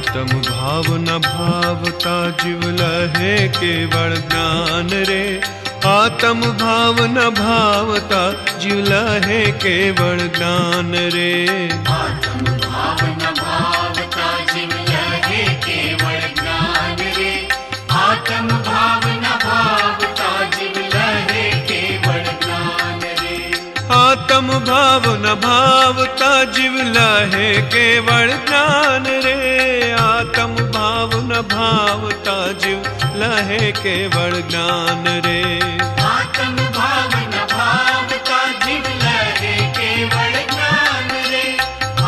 आत्म भाव न भावता जीव लहे केवल ज्ञान रे। आत्म भाव न भावता जीव लहे केवल ज्ञान रे। आत्म भाव न भावता जीव लहे केवल ज्ञान रे। आत्म भाव न भावता जीव लहे केवल ज्ञान रे। आत्म भाव न भावता जीव लहे केवल ज्ञान रे। आत्म भाव न भावता जीव लहे केवल ज्ञान रे। आत्म भाव न भावता जीव लहे केवल ज्ञान रे।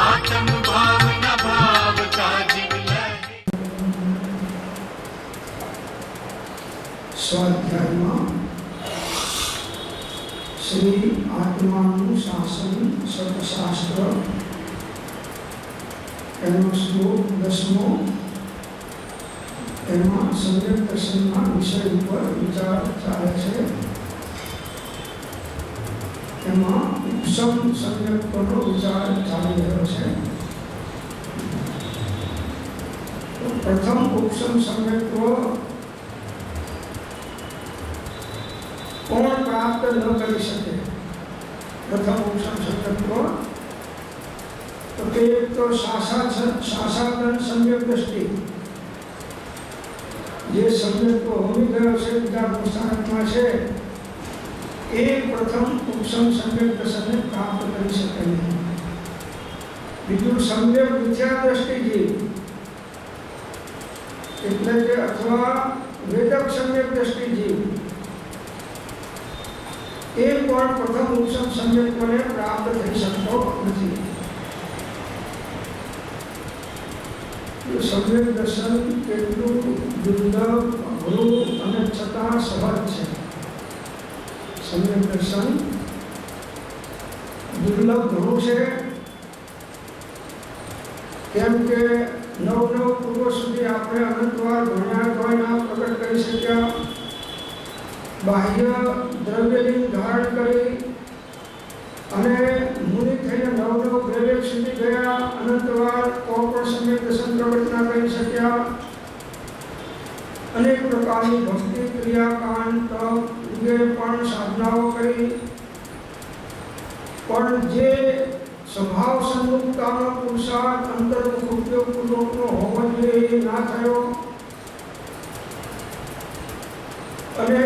आत्म भाव न भावता जीव लहे। स्वाध्याय श्री आत्मानुशासन सतशास्त्र श्लोक 10मो એમાં સમ્યક દર્શનના વિષય ઉપર વિચાર ચાલે છે। એમાં ઉપસમ સમ્યકનો વિચાર ચાલી રહ્યો છે। પ્રથમ ઉપસમ સમ્યક્ત્વ કોણ પ્રાપ્ત ન કરી શકે? પ્રથમ ઉપસમ સમ્યક્ત્વ તો તે એક તો શાસાદન સમ્યક દ્રષ્ટિ, જે સમ્યક્ત્વ હોમી ગયો છે બીજા પુસ્તકમાં છે, એ પ્રથમ ઉપસમ સમ્યક દર્શનને પ્રાપ્ત કરી શકે નહીં। બીજું સમ્યક મિથ્યા દ્રષ્ટિ એટલે કે અથવા વેદક સમ્યક દ્રષ્ટિ જીવ, એ પણ પ્રથમ ઉપસમ સમ્યક્ત્વને પ્રાપ્ત થઈ શકતો નથી। સમ્યક દર્શન કેટલું દુર્લભ, અઘરું અને છતાં સહજ છે। સમ્યક દર્શન દુર્લભ ઘણું છે, કેમ કે નવ પૂર્વ સુધી આપણે અનંતવાર ભણ્યા તોય ના પ્રગટ કરી શક્યા। બાહ્ય દ્રવ્યલિંગ ધારણ કરી અને મુનિ થઈને નવ ગ્રેવેક સુધી ગયા, અનંતવાર તો પણ સમ્યક દર્શન પ્રગટ ના કરી શક્યા। અનેક પ્રકારની ભક્તિ ક્રિયાકાંડ તપ એ પણ સાધનાઓ કરી, પણ જે સ્વભાવ સન્મુખતાનો પુરુષાર્થ અંતર્મુખ ઉપયોગપૂર્વકનો હોવો જોઈએ એ ના થયો, અને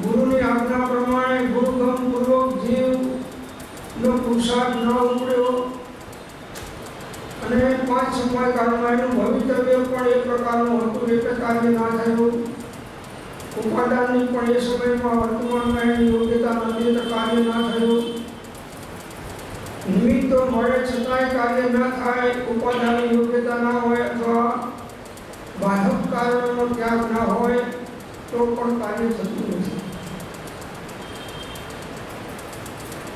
ગુરુની આજ્ઞા પ્રમાણે ગુરુગમ પૂર્વક જીવનો પુરુષાર્થ ન ઉપડ્યો, અને 5 સમયકાળમાં એનું ભવિતવ્ય પણ એ પ્રકારનું હતું, એ કાર્ય ના થયું। ઉપાદાનની પણ એ સમયમાં વર્તમાનમાં એની યોગ્યતા નથી તો કાર્ય ના થયું। નિમિત્તો મળે છતાંય કાર્ય ના થાય, ઉપાદાનની યોગ્યતા ના હોય અથવા બાહ્ય કારણોનો ત્યાગ ના હોય તો પણ કાર્ય થતું નથી।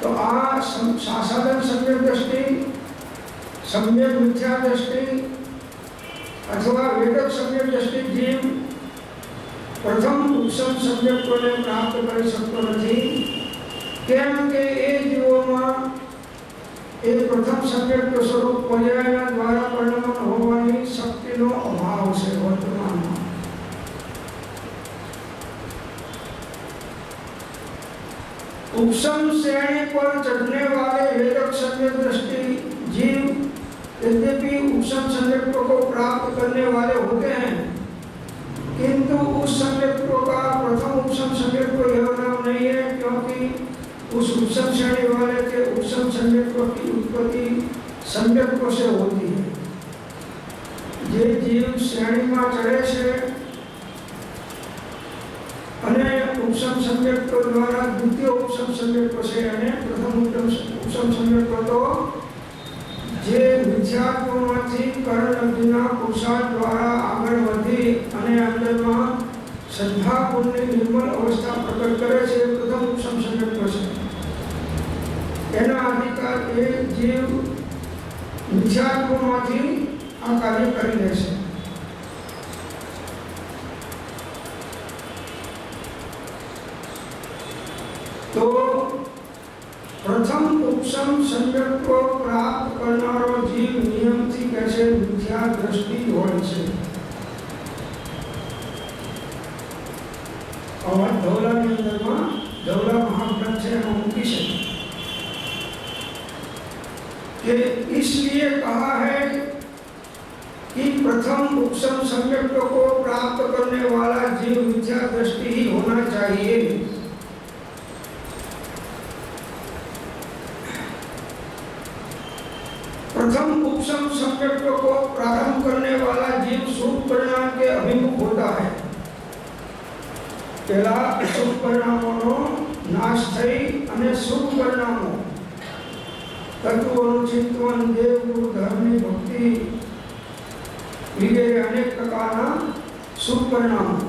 તો આ શાસાદન સમ્યક દ્રષ્ટિ, સમ્યક મિથ્યા દ્રષ્ટિ અથવા વેદક સમ્યક દ્રષ્ટિ જીવ પ્રથમ ઉપસમ સમ્યક્ત્વને પ્રાપ્ત કરી શકતો નથી, કેમ કે એ જીવોમાં એ પ્રથમ સમ્યક્ત્વ સ્વરૂપ પર્યાયના દ્વારા પરિણમન હોવાની શક્તિનો અભાવ છે વર્તમાનમાં। उपसम श्रेणी पर चढ़ने वाले वेदक सम्यक दृष्टि जीव यद्यपि उपसम सम्यक्त्व को प्राप्त करने वाले होते हैं, किंतु उस सम्यक्त्व का प्रथम उपसम सम्यक्त्व यह नाम नहीं है, क्योंकि उस उपसम श्रेणी वाले के उपसम सम्यक्त्व की उत्पत्ति सम्यक्त्व से होती है। जे जीव श्रेणी में चढ़े છે અને ઉપસમ સમ્યક્ત્વ દ્વારા દ્વિતીય ઉપસમ સમ્યક્ત્વ છે, અને પ્રથમ ઉપસમ સમ્યક્ત્વ તો જે મિથ્યાત્વમાંથી કર્ણલબ્ધિના પુરુષાર્થ દ્વારા આગળ વધી અને અંદરમાં શ્રદ્ધાપૂર્ણની નિર્મલ અવસ્થા પ્રગટ કરે છે, પ્રથમ ઉપસમ સમ્યક્ત્વ છે। એના અધિકાર એ જીવ મિથ્યાત્વમાંથી આ કાર્ય કરી લે છે। तो प्रथम उपसम सम्यक्त्व प्राप्त करनारो जीव नियम थी कैसे मिथ्या दृष्टि होय હોય છે. और धौला के अंदर में धौला महाग्रंथ से हम मूकी से कि इसलिए कहा है कि प्रथम उपशम सम्यक को प्राप्त करने वाला जीव मिथ्या दृष्टि ही होना चाहिए. प्रथम उपशम सम्यक को प्रारंभ करने वाला जीव शुभ परिणाम के अभिमुख होता है. पहला अशुभ परिणामों नाश थई अने शुभ परिणामों तत्वों चिंतन देव गुरु धर्मनी भक्ति वगैरह अनेक प्रकारना शुभ परिणामों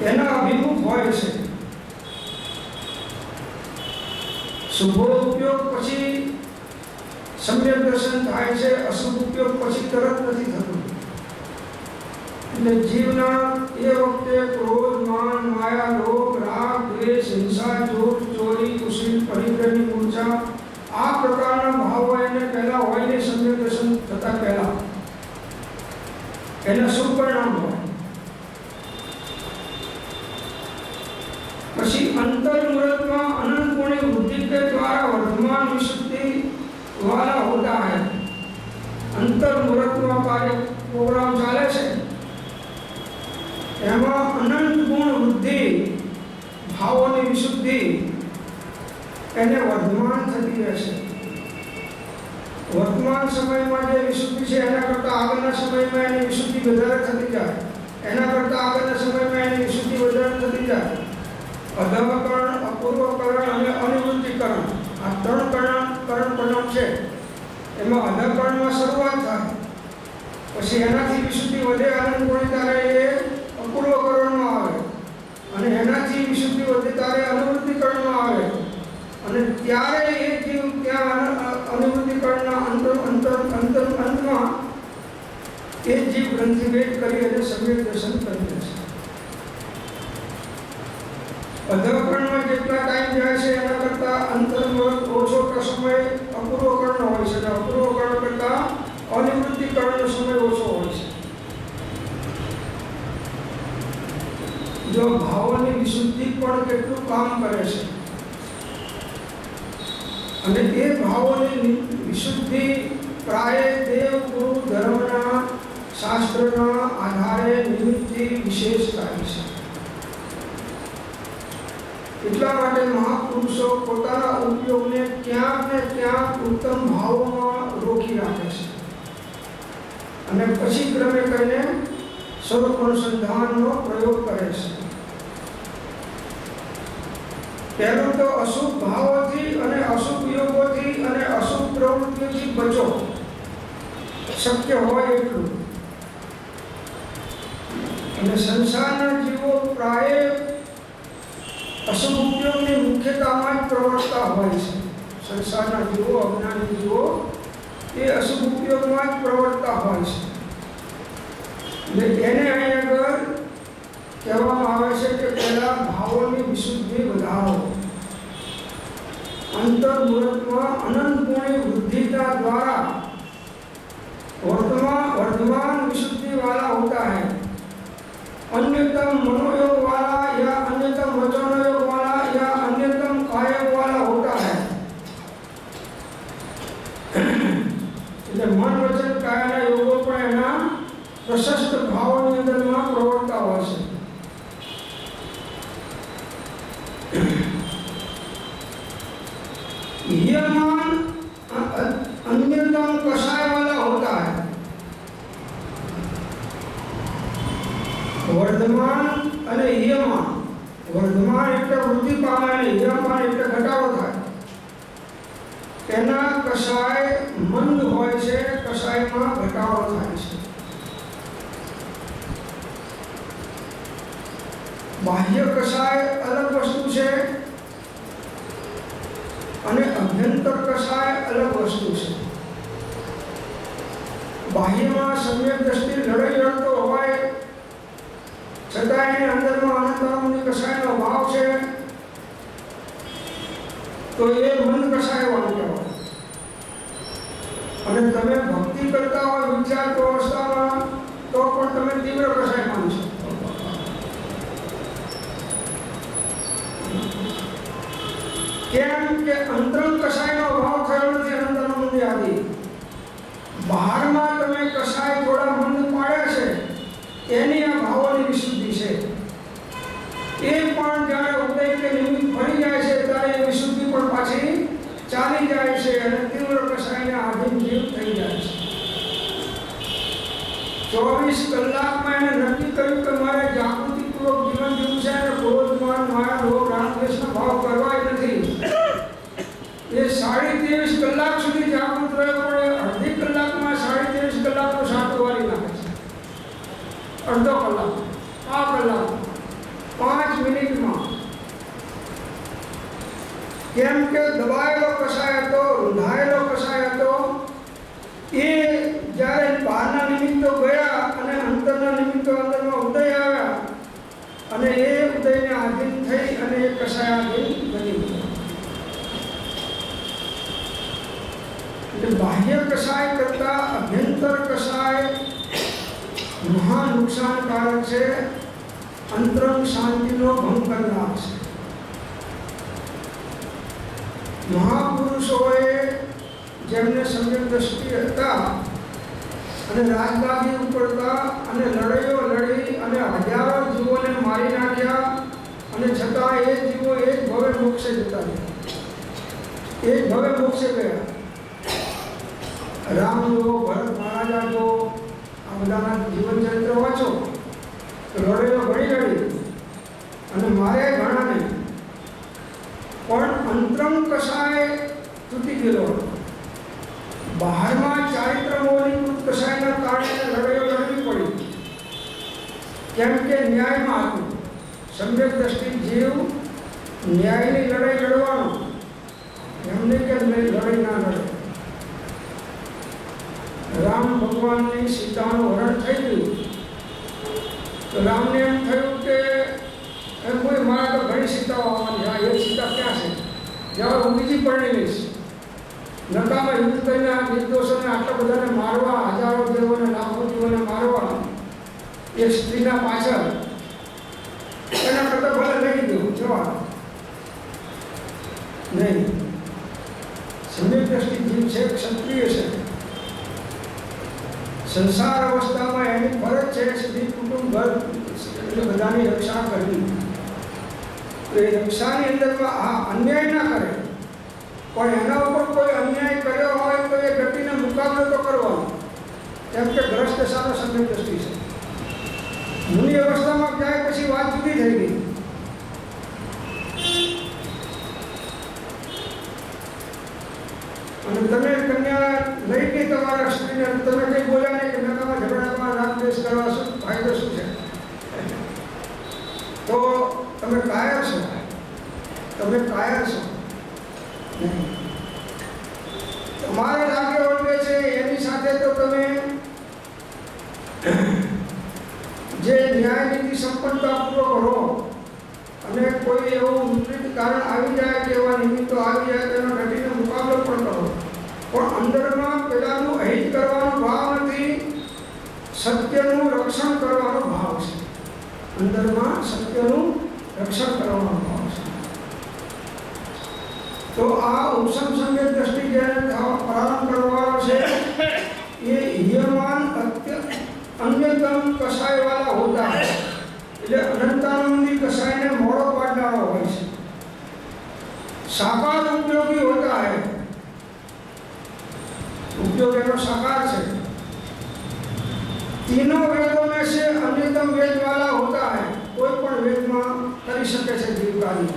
एना अभिमुख होय छे. शुभोपयोग पछी सम्यक दर्शन थाय छे, अशुभ उपयोग पछी तरत नथी थતું. એટલે જીવના એ વખતે ક્રોધ માન માયા લોભ રાગ દ્વેષ હિંસા જોર ચોરી કુશીલ પરિગ્રહની મૂર્છા આ પ્રકારના ભાવો એને પહેલા હોય ને સમ્યક દર્શન થતા પહેલા એના શું પરિણામ હોય. પછી અંતર મુહૂર્તમાં અનંત ગુણી વૃદ્ધિ के द्वारा वर्तमान विशुद्धि वाला होता है. अंतर मुहूर्तમાં કાર્ય પ્રોગ્રામ ચાલે છે એમાં અનંત ગુણ વૃદ્ધિ ભાવોની વિશુદ્ધિ એને વર્તમાન થતી રહેશે. વર્તમાન સમયમાં જે વિશુદ્ધિ છે એના કરતાં આગળના સમયમાં એની વિશુદ્ધિ વધારે થતી જાય, એના કરતાં આગળના સમયમાં એની વિશુદ્ધિ વધારે થતી જાય. અધઃકરણ અપૂર્વકરણ અને અનિવૃત્તિકરણ આ ત્રણ કરણ પરિણામ છે. એમાં અધઃકરણમાં શરૂઆત થાય પછી એનાથી વિશુદ્ધિ વધે આનંદ ગુણી ત્યારે એ અપૂર્વકરણમાં આવે અને એનાથી વિશુદ્ધિ વધે ત્યારે અનુવૃત્તિકરણમાં આવે અને ત્યારે એ જીવ ત્યાં અનુવૃત્તિકરણના અંતમાં એ જીવ ગ્રંથિભેદ કરી અને સમ્યક દર્શન કરી લે છે. અધઃકરણમાં જેટલા ટાઈમ જાય છે એના કરતાં અંતરમાં ઓછો સમય અપૂર્વકરણ હોય છે અને અપૂર્વકરણ કરતાં અનિવૃત્તિકરણનો સમય ઓછો હોય છે. जो भावों विशुद्धि पर કેટલું કામ કરે છે અને એ ભાવોની વિશુદ્ધિ પ્રાય દેવ ગુરુ ધર્મના શાસ્ત્રના આધારે નિવૃત્તિ વિશેષ થાય છે. એટલા માટે મહાપુરુષો પોતાના ઉપયોગને ક્યાંક ને ક્યાંક ઉત્તમ ભાવોમાં રોકી રાખે છે અને પછી ક્રમે કરીને સ્વરૂપ અનુસંધાનનો પ્રયોગ કરે છે. પહેલું તો અશુભ ભાવોથી અને અશુભ યોગોથી અને અશુભ પ્રવૃત્તિઓથી બચો શક્ય હોય એટલું. અને સંસારના જીવો પ્રાય અશુભ ઉપયોગની મુખ્યતામાં જ પ્રવર્તતા હોય છે. સંસારના જીવો અજ્ઞાની જીવો એ અશુભ ઉપયોગમાં જ પ્રવર્તતા હોય છે. એને અહીં આગળ કહેવામાં આવે છે કે પહેલા ભાવોની વિશુદ્ધિ વધારો. અંતર મુહૂર્તમાં અનંત ગુણી વૃદ્ધિતા द्वारा वर्तमान विशुद्धि वाला होता है. अन्यतम मनोयोग वाला या अन्यतम वचनयोग वाला या अन्यतम काययोग वाला होता है. એટલે મન વચન કાયના યોગો પણ એના પ્રશસ્ત ભાવોની અંદરમાં પ્રવર્તતા હોય છે. હિયમાન अन्यतम कषाय वाला होता है. वर्धमान અને હિયમાન વર્ધમાન એટલે વૃદ્ધિ પામે અને હિયમાન એટલે ઘટાડો થાય. તેના કષાય મંદ હોય છે, કષાયમાં ઘટાડો થાય છે. બાહ્ય કષાય અલગ વસ્તુ છે અને અભ્યંતર કષાય અલગ વસ્તુ છે. બાહ્યમાં સમ્યક દ્રષ્ટિ લડાઈ લડતો હોય છતાં એની અંદરમાં આનંદાનુની કષાયનો ભાવ છે તો એ મન કષાયવાળું કહેવાય. અને તમે ભક્તિ કરતા હોય વિચાર અવસ્થામાં તો પણ તમે તીવ્ર કસાય માનશો. કેમ કે અંતરંગ કસાયનો ભાવ થયો નથી અંતરંગ મંદી આદિ. બહારમાં તમે કસાય થોડા મંદ પાડ્યા છે એની આ ભાવોની વિશુદ્ધિ છે. એ પણ જ્યારે ઉદય કે નિમિત્ત ભળી જાય છે ત્યારે એ વિશુદ્ધિ પણ પાછી ચાલી જાય છે અને તીવ્ર કસાયને આધીન જીવ થઈ જાય છે. 24 કલાકમાં એને નક્કી કર્યું કે મારે જાગૃતિપૂર્વક જીવન જીવવું છે અને ક્રોધ માન માયા લોભ રાગ દ્વેષનો ભાવ કરવા જ નથી. એ 23.5 કલાક સુધી જાગૃત રહ્યો પણ અડધી કલાકમાં 23.5 કલાકનો સાટો વાળી નાખે છે. અડધો કલાક, 5 કલાક, 5 મિનિટમાં. કેમ કે દબાયેલો કસાય હતો, રૂંધાયેલો કસાય હતો. એ જ્યારે બહારના નિમિત્તો ગયા અને અંતરના નિમિત્તો અંદરમાં ઉદય આવ્યા અને એ ઉદયને આધીન થઈ અને એ કસાયાધીન બની ગયા. એટલે બાહ્ય કસાય કરતા અભ્યંતર કસાય મહા નુકસાનકારક છે, અંતરંગ શાંતિનો ભંગ કરનાર છે. મહાપુરુષોએ જેમને સમ્યક દ્રષ્ટિ હતા અને રાજગાદી ઉપડતા અને લડાઈઓ લડી અને હજારો જીવોને મારી નાખ્યા અને છતાં એ જીવો એ જ ભવે મોક્ષે જતા રહ્યા, એ જ ભવે મોક્ષે ગયા. રામ જો, ભરત મહારાજા જો, આ બધાના જીવન ચરિત્ર વાંચો તો લડાઈઓ ઘણી લડી અને મારે ઘણા નહીં, પણ અંતરંગ કસાય તૂટી ગયેલો. બહારમાં ચારિત્રમોની કસાયના કારણે લડાઈઓ લડવી પડી. કેમ કે ન્યાયમાં હતું. સમ્યક દ્રષ્ટિ જીવ ન્યાયની લડાઈ લડવાનો, એમને કે લડાઈ ના લડે. રામ ભગવાનની સીતાનું હરણ થઈ ગયું તો રામને એમ થયું કે કોઈ મારા તો ઘણી સીતાઓ આવવાની, હા એ સીતા ક્યાં છે, જ્યારે હું બીજી પરણી લઈશ. નકામાં યુદ્ધ કરીને આ નિર્દોષોને આટલા બધાને મારવા, હજારો જીવોને લાખો જીવોને મારવા એક સ્ત્રીના પાછળ, એના કરતા ભલે લઈ ગયું જવા નહીં. સમ્યક દ્રષ્ટિ જીવ છે, ક્ષત્રિય છે. સંસાર અવસ્થામાં એની ફરજ છે સ્ત્રી કુટુંબ ઘર એટલે બધાની રક્ષા કરવી. તો એ રક્ષાની અંદરમાં આ અન્યાય ના કરે, પણ એના ઉપર કોઈ અન્યાય કર્યો હોય તો એ વ્યક્તિને મુકાબલો તો કરવાનો. કેમ કે ગ્રસ્ત સાનો સમ્યક દ્રષ્ટિ છે. મુનિ અવસ્થામાં ક્યાંય પછી વાત જુદી થઈ ગઈ. અને તમે કન્યા લઈ ગઈ તમારા સ્ત્રીને, તમે કઈ બોલ્યા નહીં કે નકામાં ઝઘડામાં રાગ દ્વેષ કરવા શું ફાયદો શું છે? તો તમે કાયર છો, તમે કાયર છો. તમારે લાગે ઓળખે છે એની સાથે તો તમે જે ન્યાય નીતિ સંપન્નતાપૂર્વક રહો અને કોઈ એવું વિપરીત કારણ આવી જાય કે એવા નિમિત્તો આવી જાય તેનો ડટીને મુકાબલો પણ કરો. પણ અંદરમાં પેલાનું અહિત કરવાનો ભાવ નથી, સત્યનું રક્ષણ કરવાનો ભાવ છે. અંદરમાં સત્યનું રક્ષણ કરવાનો ભાવ છે. તો આ ઉપસમ સમ્યક દ્રષ્ટિ જેને પ્રારંભ કરવાનો છે એ હિયમાન અન્યતમ કસાય વાળા હોતા है. એટલે અનંતાનંદી કસાયને મોડો પાડનારો હોય છે. સાકાર ઉપયોગી હોતા है. उपयोग एनो साकार है. तीनों वेदों में से अन्यतम वेद वाला होता है. कोई पण वेद में करी सके છે जीव कार्य.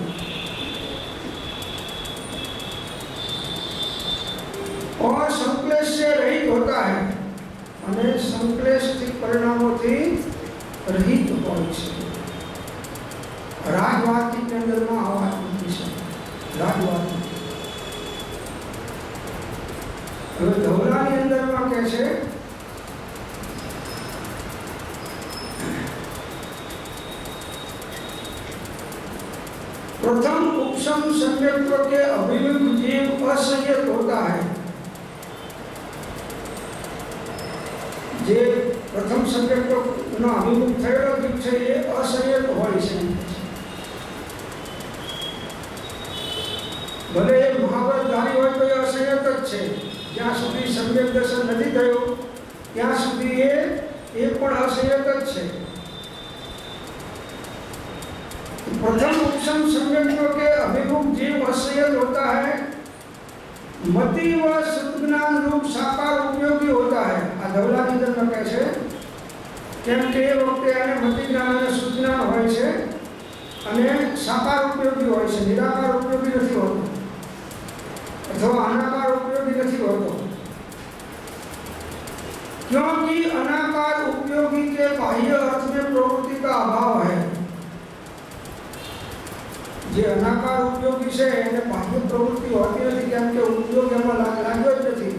और संक्लेश से रहित होता है અને સંક્લેશથી પરિણામોથી રહિત હોય છે. રાજવાર્તિક ની અંદરમાં આ વાત મૂકી છે. રાજવાર્તિક હવે ધવલાની અંદરમાં કહે છે प्रथम उपशम सम्यक्त्व के अभिमुख जीव असंयत होता है. જે પ્રથમ સંવેગનો અભિમુખ થયેલો જીવ છે એ અસંયત હોય છે. ભલે એ મહાવ્રતધારી હોય તો એ અસંયત જ છે. જ્યાં સુધી સંવેગ દર્શન નથી થયો ત્યાં સુધી એ પણ અસંયત જ છે. प्रथम उपशम संवेग के अभिमुख जीव असंयत होता है, मति व सद्ज्ञान रूप साकार उपयोगी होता है. आ धवलानिधन में કહે છે કેમ કે એ વખતે એને મતિ જ્ઞાન અને સદ્જ્ઞાન હોય છે અને સાકાર ઉપયોગી હોય છે, નિરાકાર ઉપયોગી નથી હોતો अथवा अनाकार उपयोगी नहीं होता. क्योंकि अनाकार उपयोगी के बाह्य अर्थ में प्रवृत्ति का अभाव है. જે અનાકાર ઉપયોગી છે એને બાહ્ય પ્રવૃત્તિ હોતી નથી, કેમ કે ઉપયોગ એમાં લાગ્યો જ નથી.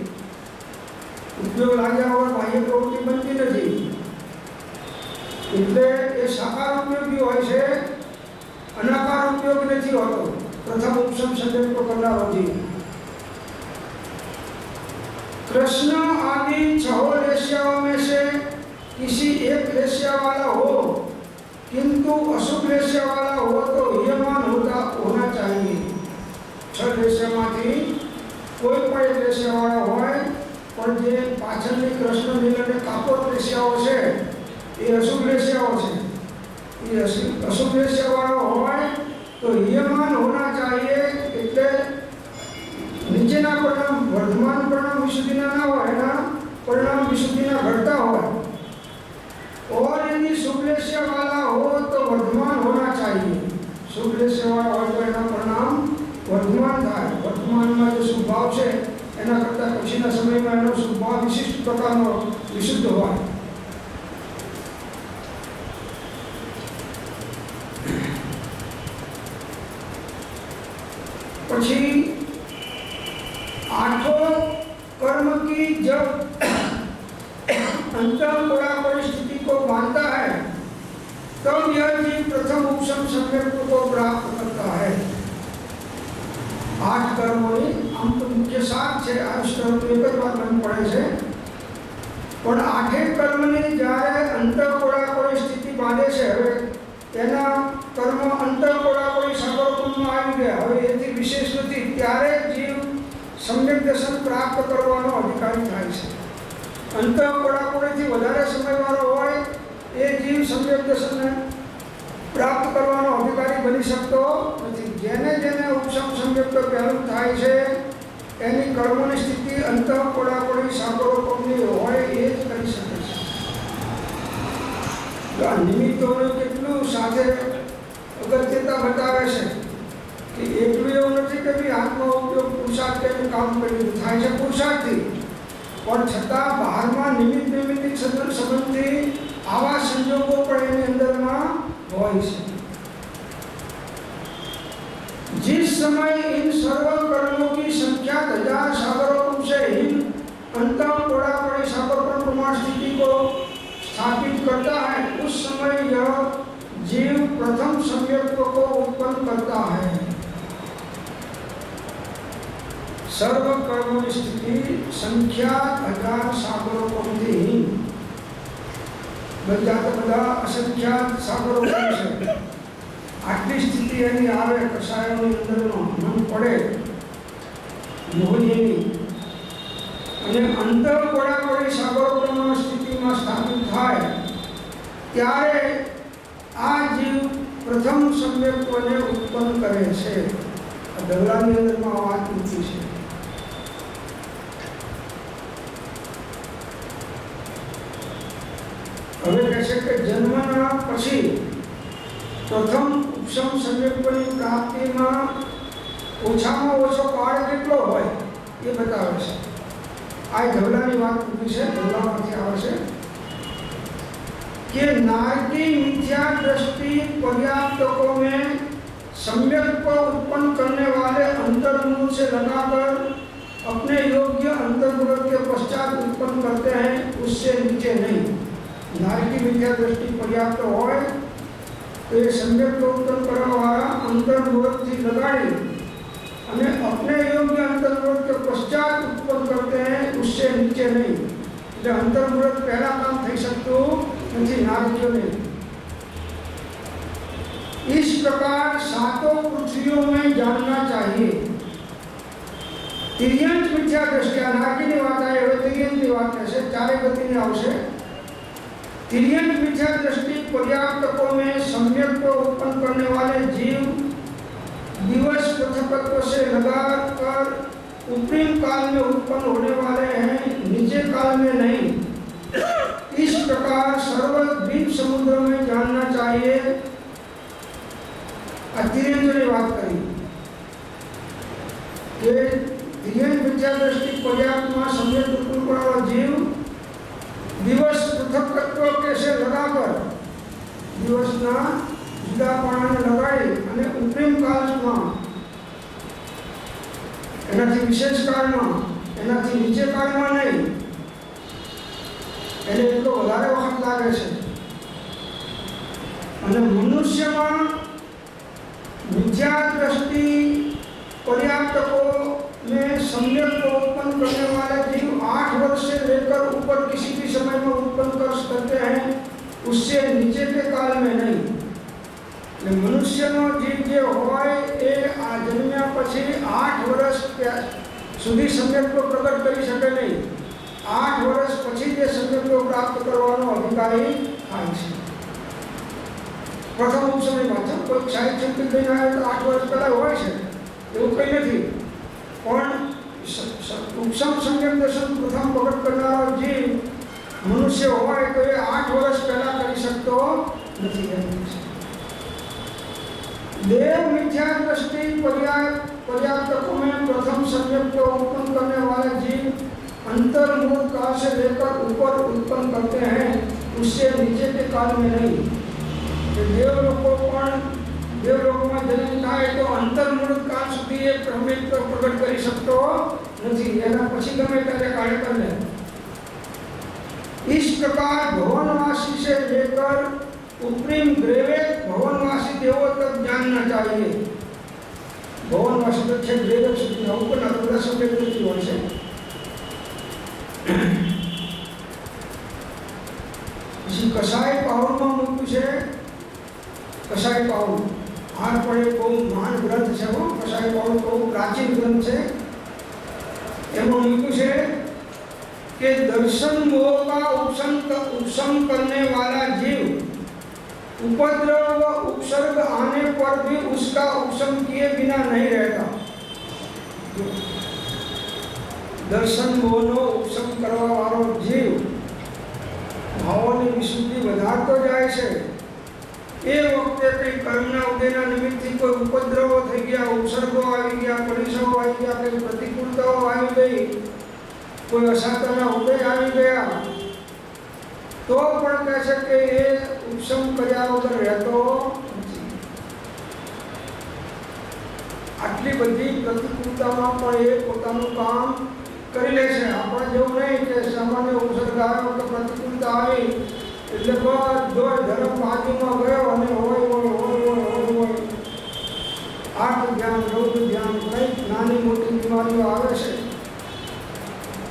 ઉપયોગ લાગ્યા વગર બાહ્ય પ્રવૃત્તિ બનતી નથી. એટલે એ સાકાર ઉપયોગી હોય છે, અનાકાર ઉપયોગ નથી હોતો. પ્રથમ ઉપશમ સંવેગ को करना होगी. कृष्ण आदि छह लेस्याओं में से किसी एक लेस्या वाला हो, किंतु अशुभ लेस्या वाला हो तो हीयमान होना चाहिए. छह लेस्यामांथी कोई पण एक लेस्या वाला होय पण जे पाछळनी कृष्ण लीलाने कापोत लेस्याओ छे એ અશુભ લેસ્યાઓ છે. એ અશુભ લેસ્યા વાળો હોય તો હીયमान होना चाहिए. એટલે નીચેના પરિણામ વર્ધમાન પરિણામ विशुद्धिना ना हो, एना परिणाम विशुद्धिना घटता हो. और यदि शुभलेश्य वाला हो तो वर्धमान होना चाहिए. शुभलेश्य वाला हो तो एना परिणाम वर्धमान थाय. वर्तमान में जो शुभ भाव है एना करता पछीना समय में एनो शुभ भाव विशिष्ट प्रकारनो विशुद्ध होय. पछी आठों कर्म की जब अंतःपुरा परिस्थिति को मानता है तब यह जीव प्रथम उपशम संवेग को प्राप्त करता है. 8 कर्मों आम तो मुख्य 7 है. आयुष कर्म तो एक बार मन पड़े છે પણ 8 કર્મને જ્યારે અંતઃપુરા પરિસ્થિતિ બાંધે છે, હવે એના કર્મ અંતઃપુરા સાગરકુંડમાં આવી ગયા, હવે એથી વિશેષ નથી, ત્યારે જીવ सम्यक दर्शन प्राप्त करवानो अधिकारी थाय छे. अंतःपुरापुरीथी वधारे समयवाळो होय ए जीव सम्यक दर्शन प्राप्त करवानो अधिकारी बनी शकतो नथी. जेने जेने उपशम सम्यक पहेलुं थाय छे एनी कर्मोनी स्थिति अंतःपुरापुरी सागरोपमनी होय ए ज करी शके छे. आ निमित्तोने केटલું સાથે अगत्यता बतावे छे कि एकलू એવું નથી કે ભઈ આત્મા ઉપયોગ પુરુષાર્થ કે કામ કરી થાય છે પુરુષાર્થથી, પણ છતાં બહારમાં નિમિત્તિક સંબંધથી આવા સંજોગો પણ એની અંદરમાં હોય છે. जिस समय इन सर्व कर्मों की संख्या 1000 सागरों से हीन अंतःपुरापरी सागरोपण प्रमाण स्थिति को स्थापित करता है, उस समय यह जीव प्रथम संवेग को उत्पन्न करता है. सर्व कर्म स्थिति संख्या 1000 सागरोपमથી બધા અસંખ્યાત સાગરોપમ છે. આટલી સ્થિતિ એની આવે કસાયોની અંદરનો મન પડે મોહની અને અંતઃપુરાપરી સાગરોપમની સ્થિતિમાં સ્થાપિત થાય ત્યારે આ જીવ પ્રથમ સંવેગોને ઉત્પન્ન કરે છે. આ દવલાની અંદરમાં વાત મૂકી છે. હવે કહે છે કે જન્મના પછી પ્રથમ ઉપશમ સંવેગોની પ્રાપ્તિમાં ઓછામાં ઓછો કાળ કેટલો હોય એ બતાવે છે. આ ધવલાની વાત મૂકી છે. ધવલામાંથી આવે છે कि नारकी मिथ्या दृष्टि पर्याप्तकों में सम्यक को उत्पन्न करने वाले अंतर्मुख से लगाकर अपने योग्य अंतर्मुख के पश्चात उत्पन्न करते हैं, उससे नीचे नहीं. नारकी मिथ्या दृष्टि पर्याप्त हो तो ये सम्यक को उत्पन्न करने वाला अंतर्मुख थी लगाड़ी અને अपने योग्य अंतर्मुख के पश्चात उत्पन्न करते हैं, उससे नीचे नहीं. એટલે અંતર્મુહૂર્ત પહેલા કામ થઈ શકતું નથી નારદીઓને। इस प्रकार सातों पृथ्वियों में जानना चाहिए। तिर्यंत मिथ्या दृष्टि नारदीની વાત આવી, હવે तिर्यंतની વાત થશે, ચારે ગતિની આવશે। तिर्यंत मिथ्या दृष्टि पर्याप्तकों में सम्यक उत्पन्न करने वाले जीव दिवस पृथकत्व से लगाकर ऊपरी काल में उत्पन्न होने वाले हैं, नीचे काल में नहीं। इस प्रकार सर्वद्वीप समुद्र में जानना चाहिए। तिर्यंतની વાત કરી કે तिर्यंत मिथ्या दृष्टि पर्याप्तમાં सम्यक उत्पन्न करने वाला जीव दिवस पृथकत्व कैसे लगाकर दिवसना जुदापણાને લગાડી અને ઉપરીમ કાળમાં એનાથી વિશેષ કાળમાં એનાથી નીચે કાળમાં નહીં, એને એટલો વધારે વખત લાગે છે। અને મનુષ્યમાં मिथ्या दृष्टि पर्याप्तकों में सम्यक को उत्पन्न करने वाले जीव 8 वर्ष से लेकर ऊपर किसी भी समय में उत्पन्न कर सकते हैं, उससे नीचे के काल में नहीं। मनुष्यનો જીવ જે હોય એ આ જન્મ્યા પછી 8 વર્ષ સુધી સંયમનો પ્રગટ કરી શકે નહીં। 8 વર્ષ પછી જે સંયમનો પ્રાપ્ત કરવાનો અધિકારી થાય છે। પ્રથમ સમયમાં છે કોઈ સાહિત્ય સંકેત લઈને આવે તો 8 વર્ષ પહેલા હોય છે, એવું કંઈ નથી। પણ ઉપસમ સંયમ દર્શન પ્રથમ પ્રગટ કરનારો જીવ મનુષ્ય હોય તો એ 8 વર્ષ પહેલા કરી શકતો નથી। देव मिथ्या दृष्टि पर्याप्तकों में प्रथम संयम को उत्पन्न करने वाले जीव अंतर्मुहूर्त काल से लेकर ऊपर उत्पन्न करते हैं, उससे नीचे के काल में नहीं। देवलोक में जन्म થાય તો અંતર્મુહૂર્ત કાળ સુધી એ પ્રમેય પ્રગટ કરી શકતો નથી, એના પછી ગમે ત્યારે કાર્ય કરી લે। इस प्रकार भवनवासी से लेकर उपरीम ग्रेवेत भवनवासी देवों तक जानना चाहिए। भवनवासी तो छे ग्रेवेत સુધી ઉપર ના બધા શબ્દ નથી હોય છે। પછી કસાઈ પાઉલમાં મૂક્યું છે, કસાઈ પાઉલ આ પણ એક બહુ મહાન ગ્રંથ છે। કસાઈ પાઉલ બહુ પ્રાચીન ગ્રંથ છે। એમાં મૂક્યું છે कि दर्शन मोह का उपशम करने वाला जीव उपद्रव व उपसर्ग आने पर भी उसका उपशम किए बिना नहीं रहता। दर्शन मोहनो उपशम करवा वालो जीव भावोની વિશુદ્ધિ વધારતો જાય છે। એ વખતે કઈ કર્મના ઉદયના નિમિત્તથી કોઈ ઉપદ્રવો થઈ ગયા, ઉપસર્ગો આવી ગયા, પરિસરો આવી ગયા, કઈ પ્રતિકૂળતાઓ આવી ગઈ, कोई असाधारण उदय આવી ગયા તો પણ કહે છે કે એ ઉપશમ કર્યા વગર રહેતો નથી। આટલી બધી પ્રતિકૂળતામાં પણ એ પોતાનું કામ કરી લે છે। આપણે જેવું નહીં કે સામાન્ય ઉપસર્ગ આવ્યો કે પ્રતિકૂળતા આવી એટલે બધો ધર્મ બાજુમાં ગયો અને હોય આઠ ધ્યાન રૌદ્ર ધ્યાન કંઈક નાની મોટી બીમારીઓ આવે છે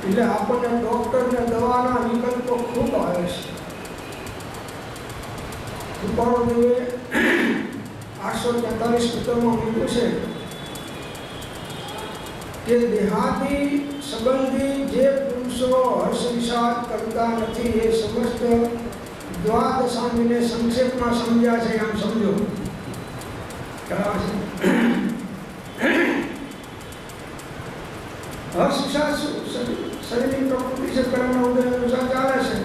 એટલે આપણને ડૉક્ટરને દવાના વિકલ્પો ખૂબ આવે છે। કૃપાળુદેવે 843 સૂત્રમાં મૂક્યું છે કે દેહાદી સંબંધી જે પુરુષો હર્ષ વિષાદ કરતા નથી એ સમસ્ત દ્વાદશાંગીને સંક્ષેપમાં સમજ્યા છે। આમ સમજો હર્ષ વિષાદ શરીરની પ્રકૃતિ છે, કર્મના ઉદય અનુસાર ચાલે છે।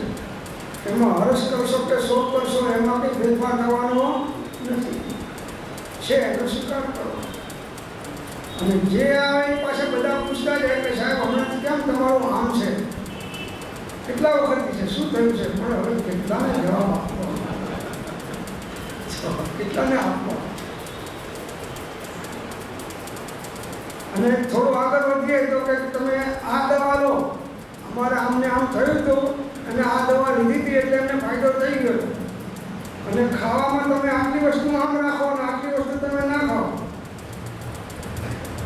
એમાં હર્ષ કરશો કે શોક કરશો એમાં કંઈ ભેદભાવ થવાનો નથી, છે એનો સ્વીકાર કરો। અને જે આવે એ પાસે બધા પૂછતા જાય કે સાહેબ હમણાંથી કેમ તમારું આમ છે, કેટલા વખતથી છે, શું થયું છે, પણ હવે કેટલાને જવાબ આપવો, કેટલાને આપવો। અને થોડું આગળ વધીએ તો કે તમે આ દવા લો, અમારે આમને આમ થયું હતું અને આ દવા લીધી હતી એટલે એમને ફાયદો થઈ ગયો, અને ખાવામાં તમે આટલી વસ્તુ આમ રાખો અને આટલી વસ્તુ તમે ના ખાઓ।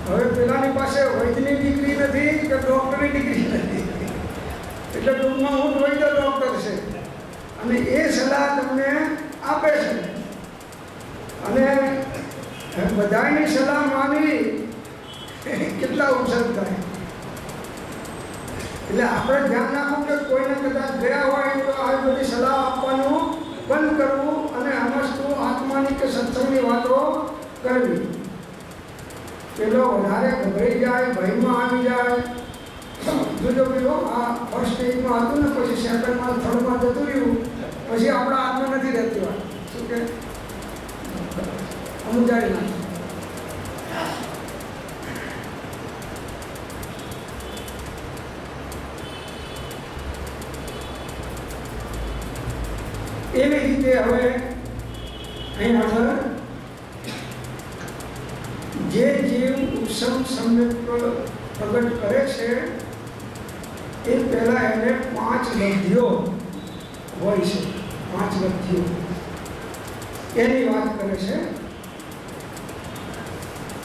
હવે પેલાની પાસે વૈદ્યની ડિગ્રી નથી કે ડૉક્ટરની ડિગ્રી નથી, એટલે ટૂંકમાં હું વૈદ્ય ડૉક્ટર છે અને એ સલાહ તમને આપે છે અને બધાની સલાહ માનવી કેટલા ઉપસર્ગ થાય. એટલે આપણે ધ્યાન રાખવું કે કોઈને કદાચ ગયા હોય તો આ બધી સલાહ આપવાનું બંધ કરવું અને હંમેશા આત્માની કે સત્સંગની વાતો કરવી. પેલો વધારે ગભરાઈ જાય, ભયમાં આવી જાય, જો પેલો આ ફર્સ્ટ સ્ટેજમાં હતું ને પછી સેકન્ડમાં થર્ડમાં જતું રહ્યું પછી આપણા હાથમાં નથી રહેતી વાત. શું કે અમુક જાય ના એવી રીતે હવે અહીં આગળ જે જીવ ઉપસમ સમ્યક પ્રગટ કરે છે એ પહેલા એને 5 લબ્ધિઓ હોય છે. 5 લબ્ધિઓ એની વાત કરે છે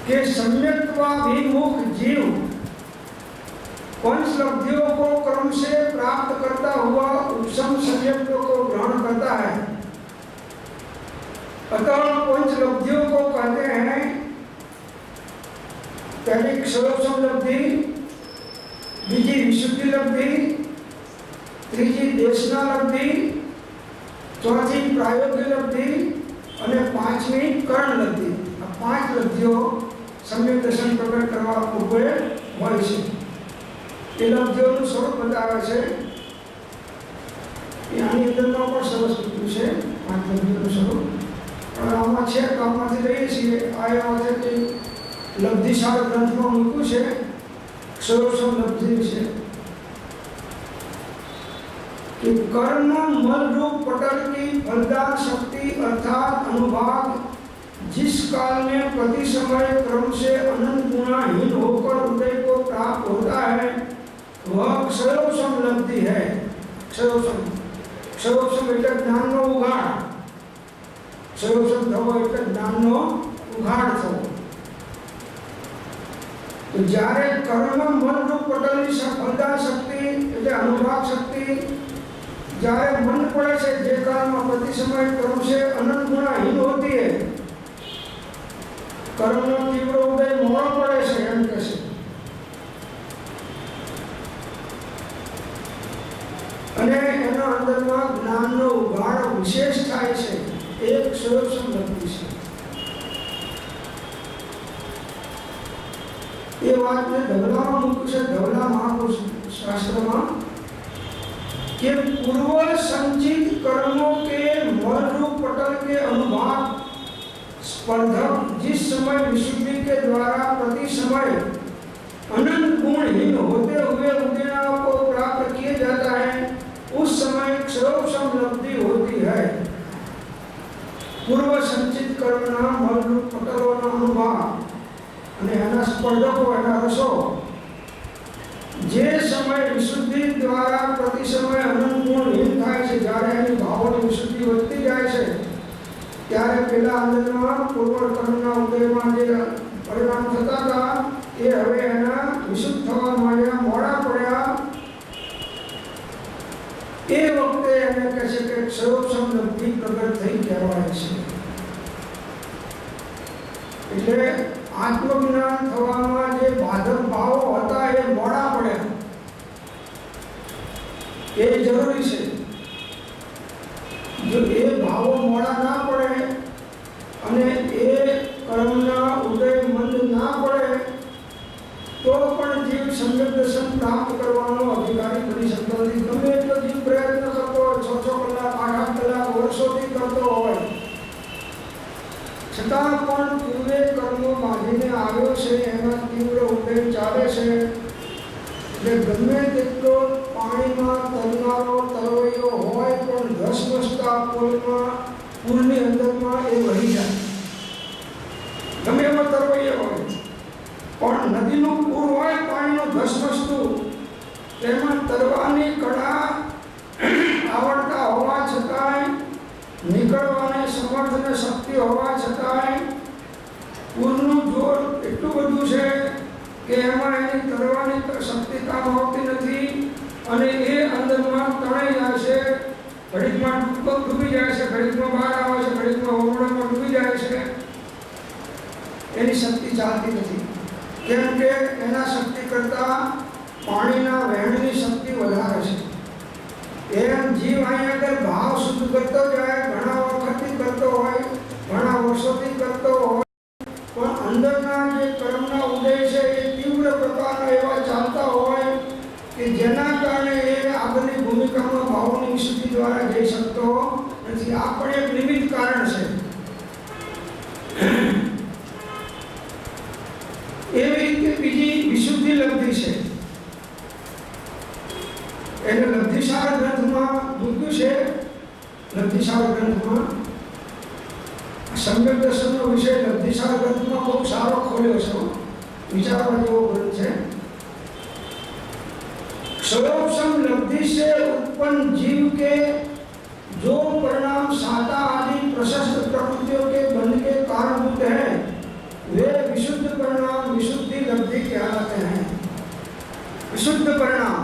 कि सम्यक्त्वाभिमुख जीव पंच लब्धियों को क्रम से प्राप्त करता हुआ उपसम सम्यक्त्व को ग्रहण करता है. अतः पंच लब्धियों को कहते हैं पहली क्षरोपसम लब्धि, बीजी विशुद्धि लब्धि, तीजी देशना लब्धि, चौथी प्रायोगिक लब्धि और पांचवी कर्ण लब्धि. आ 5 लब्धियों सम्यक दर्शन प्रकट करवा पूर्वे હોય છે. એ લબ્ધિઓનું સ્વરૂપ બતાવે છે. આની અંદરમાં પણ સરસ લખ્યું છે 5 લબ્ધિઓનું સ્વરૂપ. પણ આમાં છે કામમાંથી લઈએ છીએ. આ એવા છે કે લબ્ધિસાર ગ્રંથમાં મૂક્યું છે સર્વસમ લબ્ધિ છે कि कर्म मल रूप पटल की फलदान शक्ति अर्थात अनुभाग जिस काल में प्रति समय क्रम से अनंत गुणाहीन होकर उदय को प्राप्त होता है वह क्षरोपसम लब्धि है. क्षरोपसम એટલે જ્ઞાનનો ઉઘાડ. क्षरोपसम થવો એટલે જ્ઞાનનો ઉઘાડ થવો. તો જ્યારે કર્મ મન રૂપ પટલની ફલદાન શક્તિ એટલે અનુભાગ શક્તિ જ્યારે मन पड़े से जे काल में प्रति समय कर्म से अनंत गुणाहीन होती है कर्म नो तीव्र उदय मोड़ो पड़े से एम कहे અને એના અંદરમાં જ્ઞાનનો ઉઘાડ વિશેષ થાય છે. એક સર્વસમ લબ્ધિ છે. એ વાતને ધવલામાં મૂક્યું છે ધવલા મહાપુરુષ શાસ્ત્રમાં कि पूर्व संचित कर्मों के मल रूप पटल के अनुभाग स्पर्धक जिस समय विशुद्धि के द्वारा प्रति समय अनंत गुणहीन होते हुए उदयना को प्राप्त किए जाता है उस समय क्षरोपसम लब्धि होती है. पूर्व संचित कर्मना मल रूप पटलोना अनुभाग અને એના સ્પર્ધકો એના રસો જે સમય વિશુદ્ધિ દ્વારા પ્રતિ સમય અનંત ગુણહીન થાય છે જ્યારે એની ભાવોની વિશુદ્ધિ વધતી જાય છે ત્યારે પેલા અંદરમાં પૂર્વ કર્મના ઉદયમાં જે પરિણામ થતા હતા એ હવે એના વિશુદ્ધ થવા માંડ્યા મોડા પડ્યા. એ વખતે એને કહે છે કે સર્વોપસમ લબ્ધિ પ્રગટ થઈ કહેવાય છે. એટલે આત્મજ્ઞાન થવામાં જે બાધક ભાવો હતા એ મોડા પડ્યા. એ જરૂરી છે. જો એ ભાવો મોડા ના પડે અને એ કર્મના ઉદય મંદ ના પડે તો પણ જીવ સમ્યક દર્શન પ્રાપ્ત કરવાનો અધિકારી બની શકતો નથી. ગમે એટલો જીવ પ્રયત્ન કરતો હોય 6 કલાક 8 કલાક વર્ષોથી કરતો હોય છતાં પણ પૂર્વે કર્મો બાંધીને આવ્યો છે એના તીવ્ર ઉદય ચાલે છે. એટલે ગમે તેટલો પાણીમાં તરનારો તરવૈયો હોય પણ ધસમસતા પુલની અંદરમાં એ વહી જાય. ગમે એવો તરવૈયો હોય પણ નદીનું પૂર હોય પાણીનું ધસમસતું તેમાં તરવાની કળા આવડતા હોવા છતાંય નીકળવાની સમર્થ અને શક્તિ હોવા છતાંય પૂરનું જોર એટલું બધું છે કે એમાં એની તરવાની શક્તિ કામ આવતી નથી અને એ અંદર ઘડીકમાં ડૂબી જાય છે, ઘડીકમાં બહાર આવે છે, ઘડીકમાં ઓરડામાં ડૂબી જાય છે, એની શક્તિ ચાલતી નથી. કેમ કે એના શક્તિ કરતાં પાણીના વહેણની શક્તિ વધારે છે. એમ જીવ અહીંયા આગળ ભાવ શુદ્ધ કરતો જાય, ઘણા વખતથી કરતો હોય, ઘણા વર્ષોથી કરતો હોય, પણ અંદરના જે કર્મના ઉદય છે એ તીવ્ર પ્રકારના એવા ચાલતા હોય કે જેના કારણે એ આગળની ભૂમિકામાં ભાવોની વિશુદ્ધિ દ્વારા જઈ શકતો નથી. આ પણ એક નિમિત્ત કારણ છે. એવી રીતે બીજી વિશુદ્ધિ લબ્ધિ છે. એને લબ્ધિસાર ગ્રંથમાં મૂક્યું છે. લબ્ધિસાર ગ્રંથમાં સમ્યક દર્શનનો વિષય લબ્ધિસાર ગ્રંથમાં બહુ સારો ખોલ્યો છે. વિચારવા જેવો ગ્રંથ છે. सर्वोपम लब्धि से उत्पन्न जीव के जो परिणाम साता आदि प्रशस्त प्रकृतियों के बंध के कारणभूत हैं, वे विशुद्ध परिणाम विशुद्धि लब्धि कहलाते हैं. विशुद्ध परिणाम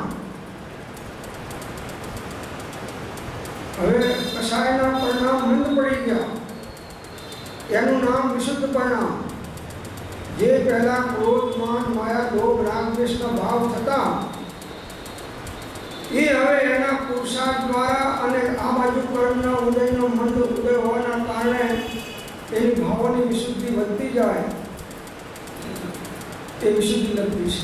હવે કસાયના પરિણામ મંદ પડી ગયા, એનું નામ વિશુદ્ધ પરિણામ. જે પહેલા ક્રોધ માન માયા લોભ રાગ દ્વેષના ભાવ થતા એ હવે એના પુરુષાર્થ દ્વારા અને આ બાજુ કર્મના ઉદયનો મંદ ઉદય હોવાના કારણે એની ભાવોની વિશુદ્ધિ વધતી જાય, એ વિશુદ્ધિ લબ્ધિ છે.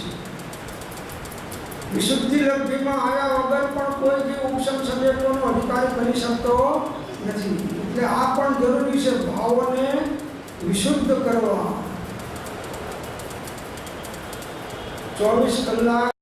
વિશુદ્ધિ લબ્ધિમાં આવ્યા વગર પણ કોઈ જે ઉપશમ સમ્યકોનો અધિકારી બની શકતો નથી. એટલે આ પણ જરૂરી છે, ભાવોને વિશુદ્ધ કરવા. 24 કલાક